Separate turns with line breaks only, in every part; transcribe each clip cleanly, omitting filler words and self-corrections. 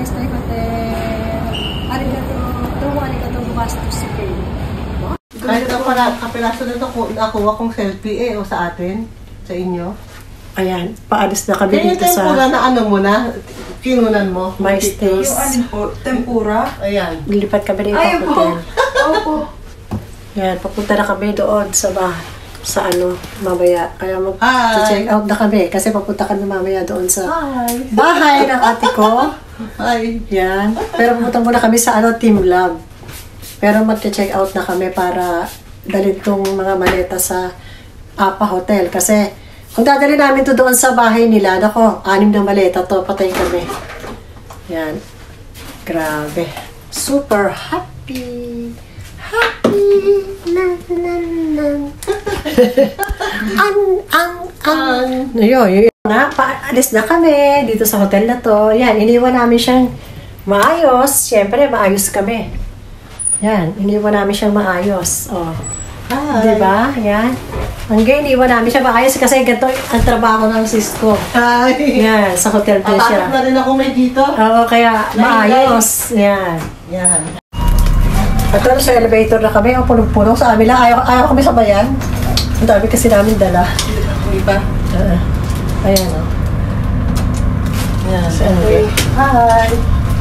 Maestay Hotel. Arigato gumastos kayo.
Kahit ang kapiraso na ito, nakuha kong selfie o sa atin, sa inyo.
Ayan, paalis na kami dito sa...
Tempura na ano mo na, kinunan mo.
My Stays.
Yung alin po, tempura.
Ayan.
Lilipat kami dito sa hotel.
Opo.
Yan, papunta na kami doon sa ano, mamaya. Kaya mag-check out na kami kasi papunta kami mamaya doon sa bahay ng ate ko.
Hi.
Yan. Pero pupunta muna kami sa Team Lab. Pero mag-check out na kami para dalhin tong mga maleta sa Apa Hotel. Kasi kung dadali namin to doon sa bahay nila, nako, 6 na maleta to, patay kami. Yan. Grabe. Super happy. Happy. Yun na, paalis na kami dito sa hotel na to. Yan, iniwan namin siyang maayos. Siyempre, maayos kami. Yan, iniwan namin siyang maayos. Oh. Diba? Yan. Hanggang iniwan namin siya maayos kasi ganito ang trabaho ng sis ko.
Hi.
Yan, sa hotel din siya.
Papasok na rin ako may dito.
Oo, kaya maayos. Yan.
Yan.
At sa elevator na kami, ang punong-puno sa amin lang. Ayaw kami sabayan. Ang dami kasi namin dala.
Iba.
Ayan, o.
Yan.
Okay.
Hi.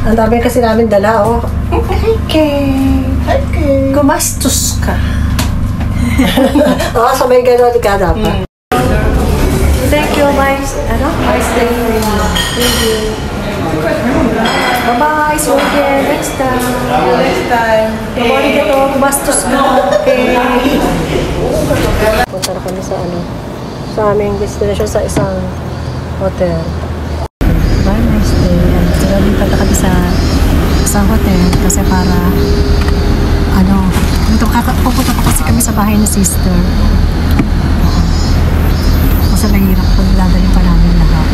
Ang dami kasi namin dala, o. Okay.
Okay.
Gumastos ka. Oo, so may gano'n ka dapat. Thank you, my stay. Thank you. Bye-bye. See you again next time.
Next time.
Tumari ka to, gumastos ka. Okay. Punta na kami sa aming destination sa isang hotel. Bye, my stay. Lipat na kami sa isang hotel kasi para pupunta pa kasi kami sa bahay ni sister. Kasi mahirap kung dadalhin pa namin lahat.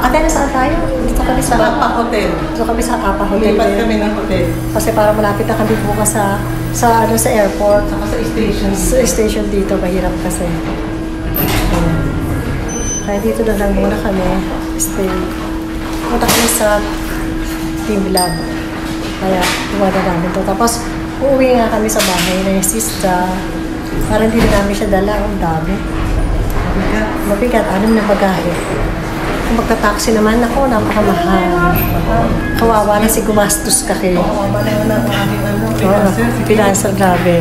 Ate, nasaan tayo? Dito kami sa
Apa Hotel.
Dito kami sa Apa Hotel.
Lipat kami ng hotel.
Kasi para malapit na kami bukas sa airport.
Saka sa station.
Sa station dito, mahirap kasi. Ayan. Kaya dito na lang muna kami. Stay. Punta kami sa Team Lab. Kaya, iwada namin to. Tapos, uuwi nga kami sa bahay na yung sista. Parang hindi na namin siya dala. Ang dami. Mabigat. 6 na bagahe. Kung magta-taxi naman, ako, napakamahal. Kawawa na si gumastos ka kayo.
Kawawa na yun ang aming
Financial grabe.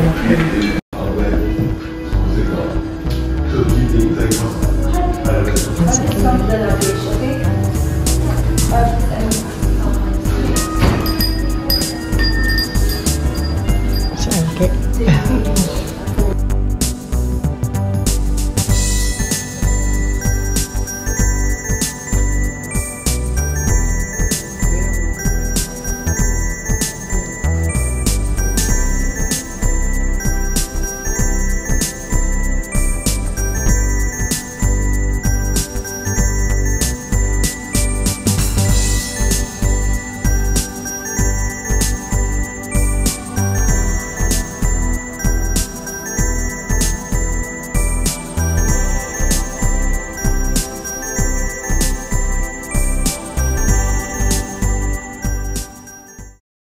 Security.